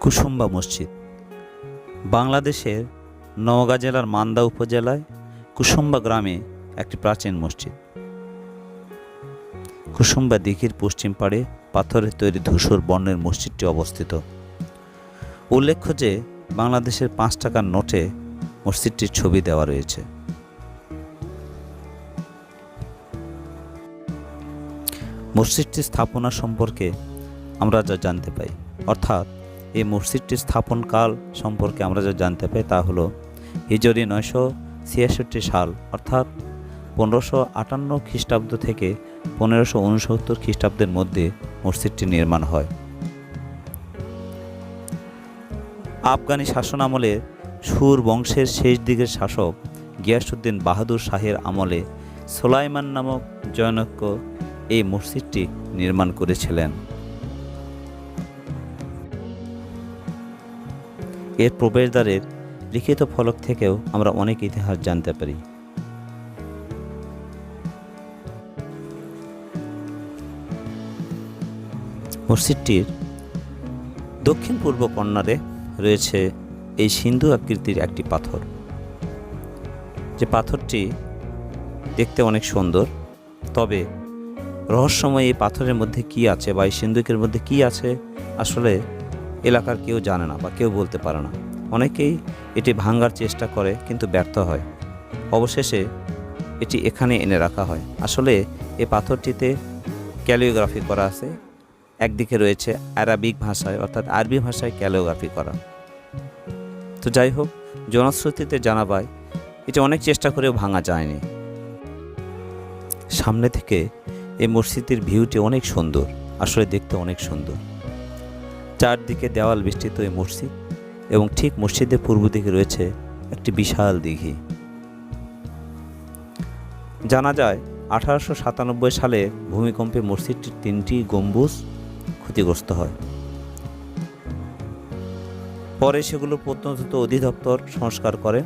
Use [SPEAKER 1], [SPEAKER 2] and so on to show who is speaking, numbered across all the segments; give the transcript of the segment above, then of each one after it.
[SPEAKER 1] কুসুম্বা মসজিদ বাংলাদেশের নওগাঁ জেলার মান্দা উপজেলায় কুসুম্বা গ্রামে একটি প্রাচীন মসজিদ। কুসুম্বা দিঘির পশ্চিম পাড়ে পাথরের তৈরি ধূসর বর্ণের মসজিদটি অবস্থিত। উল্লেখ্য যে বাংলাদেশের ৫ টাকার নোটে মসজিদটির ছবি দেওয়া রয়েছে। মসজিদটির স্থাপনা সম্পর্কে আমরা যা জানতে পাই, অর্থাৎ এই মসজিদটির স্থাপনকাল সম্পর্কে আমরা যা জানতে পাই তা হলো হিজরি ৯৬৬ সাল অর্থাৎ ১৫৫৮ খ্রিস্টাব্দ থেকে ১৫৬৯ খ্রিস্টাব্দের মধ্যে মসজিদটি নির্মাণ হয়। আফগানি শাসন আমলে সুর বংশের শেষ দিকের শাসক গিয়াসউদ্দিন বাহাদুর শাহের আমলে সোলাইমান নামক জনৈক এই মসজিদটি নির্মাণ করেছিলেন। এর প্রবেশদ্বারের লিখিত ফলক থেকেও আমরা অনেক ইতিহাস জানতে পারি। মসজিদটির দক্ষিণ পূর্ব কর্নারে রয়েছে এই সিন্ধু আকৃতির একটি পাথর, যে পাথরটি দেখতে অনেক সুন্দর, তবে রহস্যময় এই পাথরের মধ্যে কি আছে বা এই সিন্ধুকের মধ্যে কি আছে আসলে এলাকার কেউ জানে না বা কেউ বলতে পারে না। অনেকেই এটি ভাঙার চেষ্টা করে কিন্তু ব্যর্থ হয়। অবশেষে এটি এখানে এনে রাখা হয়। আসলে এই পাথরটিতে ক্যালিওগ্রাফি করা আছে। একদিকে রয়েছে আরাবিক ভাষায় অর্থাৎ আরবি ভাষায় ক্যালিওগ্রাফি করা। তো যাই হোক, জনশ্রুতিতে জানা পায় এটি অনেক চেষ্টা করেও ভাঙা যায়নি। সামনে থেকে এই মসজিদের ভিউটি অনেক সুন্দর, আসলে দেখতে অনেক সুন্দর। চারদিকে দেওয়াল বেষ্টিত এই মসজিদ এবং ঠিক মসজিদের পূর্ব দিকে রয়েছে একটি বিশাল দিঘি। জানা যায় 1897 সালে ভূমিকম্পে মসজিদটির 3টি গম্বুজ ক্ষতিগ্রস্ত হয়। পরে সেগুলো প্রত্নতত্ত্ব অধিদপ্তর সংস্কার করে।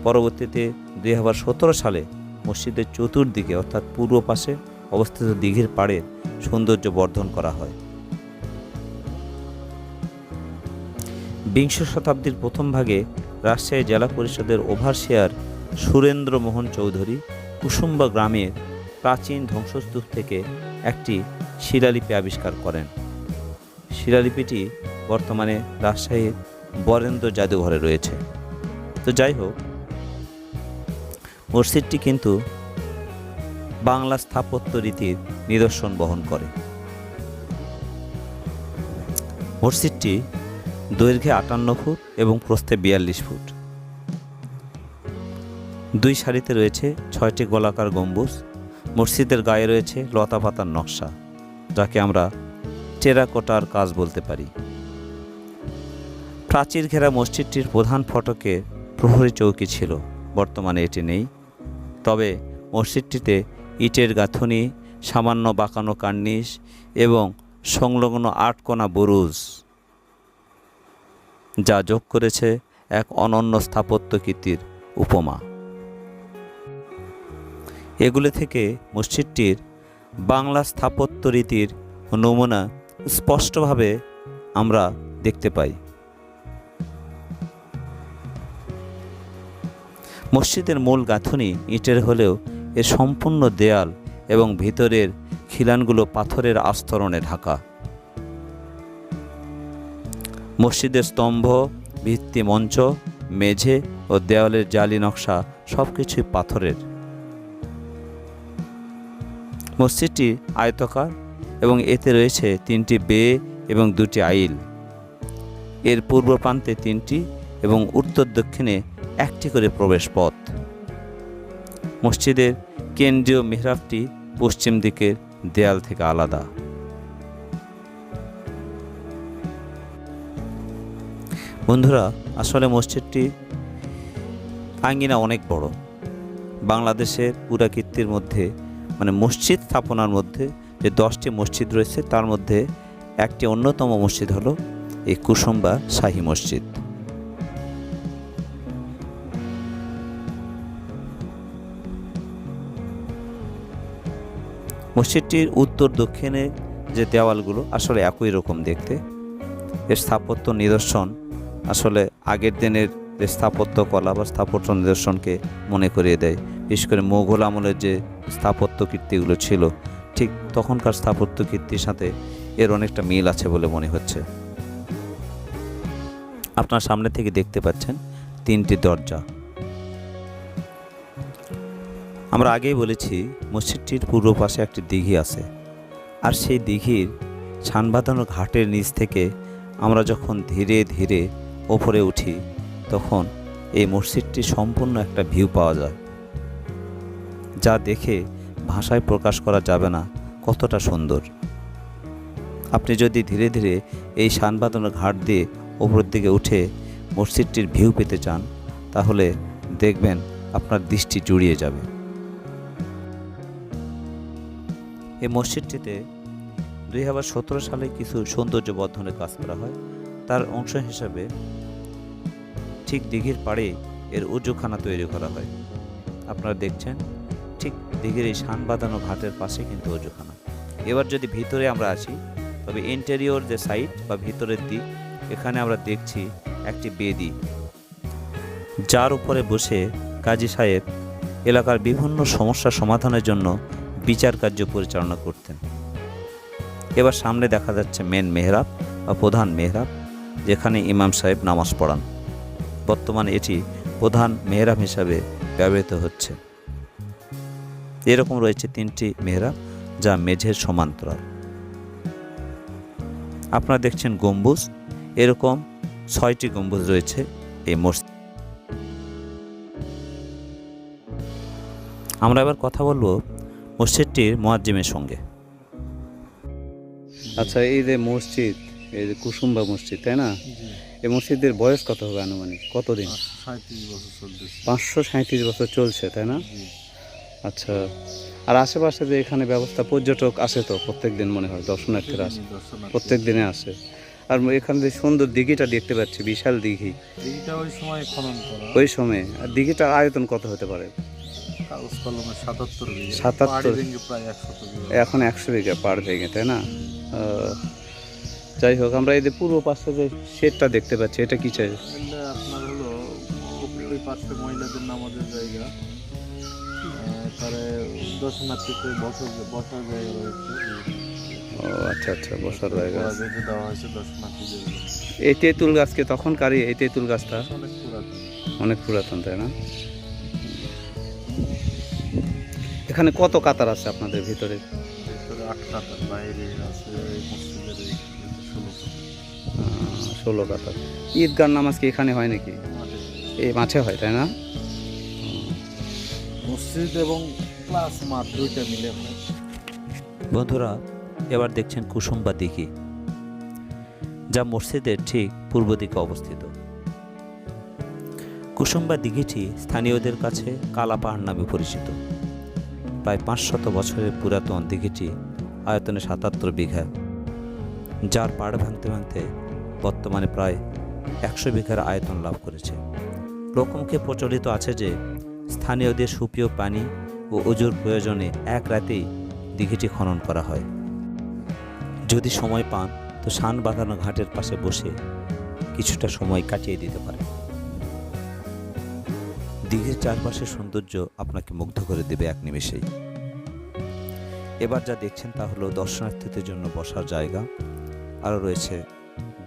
[SPEAKER 1] পরবর্তীতে 2017 সালে মসজিদের চতুর্দিকে অর্থাৎ পূর্ব পাশে অবস্থিত দিঘির পাড়ের সৌন্দর্য বর্ধন করা হয়। বিংশ শতাব্দীর প্রথম ভাগে রাজশাহী জেলা পরিষদের ওভারসিয়ার সুরেন্দ্র মোহন চৌধুরী কুসুম্বা গ্রামের প্রাচীন ধ্বংসস্তূপ থেকে একটি শিলালিপি আবিষ্কার করেন। শিলালিপিটি বর্তমানে রাজশাহীর বরেন্দ্র জাদুঘরে রয়েছে। তো যাই হোক, মসজিদটি কিন্তু বাংলা স্থাপত্য রীতির নিদর্শন বহন করে। মসজিদটি দৈর্ঘ্যে 58 ফুট এবং প্রস্থে 42 ফুট। 2 সারিতে রয়েছে 6টি গোলাকার গম্বুজ। মসজিদের গায়ে রয়েছে লতা পাতার নকশা, যাকে আমরা টেরাকোটার কাজ বলতে পারি। প্রাচীর ঘেরা মসজিদটির প্রধান ফটকে প্রহরী চৌকি ছিল, বর্তমানে এটি নেই। তবে মসজিদটিতে ইটের গাঁথুনি, সামান্য বাঁকানো কার্নিশ এবং সংলগ্ন 8 কোণা বুরুজ, যা যোগ করেছে এক অনন্য স্থাপত্য কীর্তির উপমা। এগুলি থেকে মসজিদটির বাংলা স্থাপত্য রীতির নমুনা স্পষ্টভাবে আমরা দেখতে পাই। মসজিদের মূল গাঁথুনি ইটের হলেও এর সম্পূর্ণ দেয়াল এবং ভিতরের খিলানগুলো পাথরের আস্তরণে ঢাকা। মসজিদের স্তম্ভ, ভিত্তি, মঞ্চ, মেঝে ও দেওয়ালের জালি নকশা সবকিছুই পাথরের। মসজিদটি আয়তাকার এবং এতে রয়েছে 3টি বে এবং 2টি আইল। এর পূর্ব প্রান্তে 3টি এবং উত্তর দক্ষিণে 1টি করে প্রবেশ পথ। মসজিদের কেন্দ্রীয় মিহরাবটি পশ্চিম দিকের দেয়াল থেকে আলাদা। বন্ধুরা, আসলে মসজিদটি আঙ্গিনা অনেক বড়। বাংলাদেশের পুরাকীর্তির মধ্যে মসজিদ স্থাপনার মধ্যে যে 10টি মসজিদ রয়েছে তার মধ্যে একটি অন্যতম মসজিদ হলো এই কুসুম্বা শাহী মসজিদ। মসজিদটির উত্তর দক্ষিণে যে দেওয়ালগুলো আসলে একই রকম দেখতে এর স্থাপত্য নিদর্শন আসলে আগের দিনের যে স্থাপত্য কলা বা স্থাপত্য নিদর্শনকে মনে করিয়ে দেয়। বিশেষ করে মোগল আমলের যে স্থাপত্য কীর্তিগুলো ছিল, ঠিক তখনকার স্থাপত্য কীর্তির সাথে এর অনেকটা মিল আছে বলে মনে হচ্ছে। আপনার সামনে থেকে দেখতে পাচ্ছেন 3টি দরজা। আমরা আগেই বলেছি মসজিদটির পূর্ব পাশে একটি দিঘি আছে, আর সেই দিঘির ছান বাঁধানো ঘাটের নিচ থেকে আমরা যখন ধীরে ধীরে ওপরে উঠি, তখন এই মসজিদটি সম্পূর্ণ একটা ভিউ পাওয়া যায়, যা দেখে ভাষায় প্রকাশ করা যাবে না কতটা সুন্দর। আপনি যদি ধীরে ধীরে এই ছান বাঁধানো ঘাট দিয়ে ওপরের দিকে উঠে মসজিদটির ভিউ পেতে চান, তাহলে দেখবেন আপনার দৃষ্টি জুড়িয়ে যাবে। এই মসজিদটিতে 2017 সালে কিছু সৌন্দর্য বর্ধনের কাজ করা হয়। তার অংশ হিসাবে ঠিক দিঘির পাড়ে এর উজুখানা তৈরি করা হয়। আপনারা দেখছেন ঠিক দিঘির এই শান বাঁধানো ঘাটের পাশে কিন্তু উজুখানা। এবার যদি ভিতরে আমরা আসি, তবে ইন্টেরিয়র যে সাইড বা ভিতরের দিক, এখানে আমরা দেখছি একটি বেদি, যার উপরে বসে কাজী সাহেব এলাকার বিভিন্ন সমস্যা সমাধানের জন্য বিচার কার্য পরিচালনা করতেন। এবার সামনে দেখা যাচ্ছে মেন মেহরাব বা প্রধান মেহরাব, যেখানে ইমাম সাহেব নামাজ পড়ান। বর্তমানে এটি প্রধান মেহরাব হিসাবে ব্যবহৃত হচ্ছে। এরকম রয়েছে 3টি মেহরাব, যা মেঝের সমান্তরাল। আপনারা দেখছেন গম্বুজ, এরকম 6টি গম্বুজ রয়েছে এই মসজিদ। আমরা এবার কথা বলবো মসজিদটির মুয়াজ্জিমের সঙ্গে।
[SPEAKER 2] আচ্ছা, এই যে মসজিদ, এই যে কুসুম্বা মসজিদ, তাই না? এই মসজিদের বয়স কত হবে আনুমানিক, কতদিন? 537 বছর চলছে, তাই না? আচ্ছা, আর আশেপাশে যে এখানে ব্যবস্থা, পর্যটক আসে তো প্রত্যেক দিন, মনে হয় দর্শনার্থীরা আসে, প্রত্যেক দিনে আসে। আর এখানে যে সুন্দর দিঘিটা দেখতে পাচ্ছি, বিশাল দিঘি,
[SPEAKER 3] ওই সময় খনন করা,
[SPEAKER 2] ওই সময়। আর দিঘিটার আয়তন কত হতে পারে?
[SPEAKER 3] 77 বিঘা,
[SPEAKER 2] 77,
[SPEAKER 3] প্রায় 100 বিঘা।
[SPEAKER 2] এখন 100 বিঘা পাড় ভেঙে, তাই না? যাই হোক, আমরা এই যে পূর্ব পাশে যে শেডটা দেখতে পাচ্ছি, এটা কি চাই?
[SPEAKER 3] আপনার হলো ওই পাশে মহিলাদের নামাজের জায়গা, তারে দর্শনার্থীদের বসার জায়গা রয়েছে।
[SPEAKER 2] ও আচ্ছা আচ্ছা, বসার জায়গা
[SPEAKER 3] দেওয়া হয়েছে দর্শনার্থীদের।
[SPEAKER 2] এই তেঁতুল গাছকে তখনকারই, এই তেঁতুল গাছটা
[SPEAKER 3] অনেক পুরাতন,
[SPEAKER 2] অনেক পুরাতন, তাই না? এখানে কত কাতার আছে আপনাদের ভিতরে?
[SPEAKER 3] 8 কাতার, বাইরে আছে মসজিদের
[SPEAKER 2] 16 কাতার। ঈদগার নামাজ কি এখানে হয় নাকি? এই মাঠে হয়, তাই না?
[SPEAKER 3] মসজিদ এবং ক্লাস মাঠ দুইটা মিলে হয়।
[SPEAKER 1] বন্ধুরা, এবার দেখছেন কুসুম্বা দিঘি, যা মসজিদের ঠিক পূর্ব দিকে অবস্থিত। কুসুম্বা দিঘিটি স্থানীয়দের কাছে কালা পাহাড় নামে পরিচিত। প্রায় 500 বছরের পুরাতন দিঘিটি আয়তনে 77 বিঘা, যার পাড় ভাঙতে ভাঙতে বর্তমানে প্রায় 100 বিঘার আয়তন লাভ করেছে। লোকমুখে প্রচলিত আছে যে স্থানীয়দের সুপেয় পানি ও ওজুর প্রয়োজনে এক রাতেই দিঘিটি খনন করা হয়। যদি সময় পান তো শান বাঁধানো ঘাটের পাশে বসে কিছুটা সময় কাটিয়ে দিতে পারেন। দিঘির চারপাশের সৌন্দর্য আপনাকে মুগ্ধ করে দেবে এক নিমেষেই। এবার যা দেখছেন তা হলো দর্শনার্থীদের জন্য বসার জায়গা, আরও রয়েছে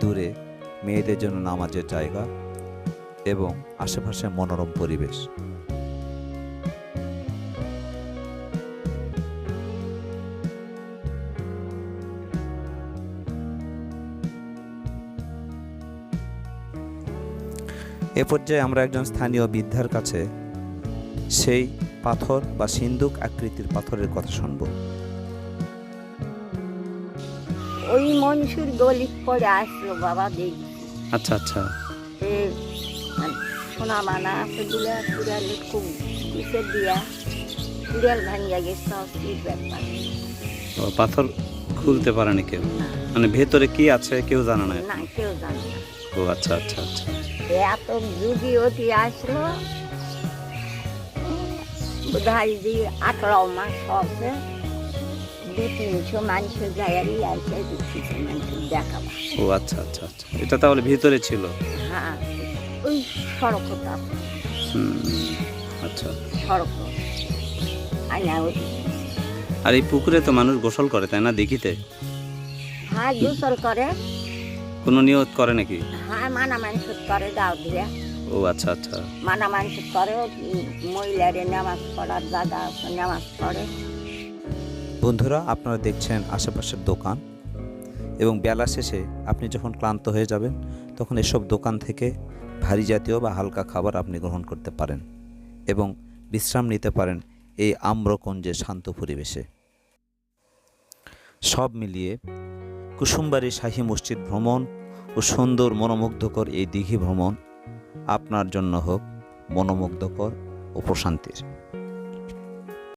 [SPEAKER 1] দূরে মেয়েদের জন্য নামাজের জায়গা এবং আশেপাশে মনোরম পরিবেশ। এ পর্যায়ে আমরা একজন স্থানীয় বৃদ্ধার কাছে সেই পাথর বা সিন্দুক আকৃতির পাথরের কথা শুনব।
[SPEAKER 4] ওই মনসুর গলি পরে আসলো বাবা, দেখি।
[SPEAKER 2] আচ্ছা আচ্ছা,
[SPEAKER 4] সোনা বানা আছে দুলা কুড়ালে খুব কিসের দিয়া কুড়াল ভাঙিয়া গেছে, অস্থির ব্যাপার।
[SPEAKER 2] পাথর খুলতে পারেনি কেউ, মানে ভেতরে কি আছে কেউ জানে না?
[SPEAKER 4] না, কেউ জানে না।
[SPEAKER 2] ও আচ্ছা আচ্ছা আচ্ছা,
[SPEAKER 4] এত যুগি অতি আসলো, বোধহয় যে 18 মাস হবে, 200-300 মানুষ যায়ারই আসে কিছু মানুষ দেখাবা।
[SPEAKER 2] ও আচ্ছা আচ্ছা আচ্ছা, এটা তাহলে ভিতরে ছিল।
[SPEAKER 4] হ্যাঁ, ওই সড়কটা
[SPEAKER 2] হুম, আচ্ছা।
[SPEAKER 4] সড়ক আইনা ওই
[SPEAKER 2] আর এই পুকুরে তো মানুষ গোসল করে, তাই না, দিঘিতে?
[SPEAKER 4] হ্যাঁ গোসল করে,
[SPEAKER 2] কোনো নিয়ত করে নাকি?
[SPEAKER 4] হ্যাঁ মানা মানুষ করে গাও দিয়ে,
[SPEAKER 2] ও আচ্ছা আচ্ছা।
[SPEAKER 4] মানা মানুষ করে, মহিলারে নামাজ পড়ার জায়গা আছে, নামাজ পড়ে।
[SPEAKER 1] বন্ধুরা, আপনারা দেখছেন আশেপাশের দোকান, এবং বেলা শেষে আপনি যখন ক্লান্ত হয়ে যাবেন তখন এসব দোকান থেকে ভারী জাতীয় বা হালকা খাবার আপনি গ্রহণ করতে পারেন এবং বিশ্রাম নিতে পারেন এই আম্রকুঞ্জের শান্ত পরিবেশে। সব মিলিয়ে কুসুমবাড়ি শাহী মসজিদ ভ্রমণ ও সুন্দর মনোমুগ্ধকর এই দিঘি ভ্রমণ আপনার জন্য হোক মনোমুগ্ধকর ও প্রশান্তির।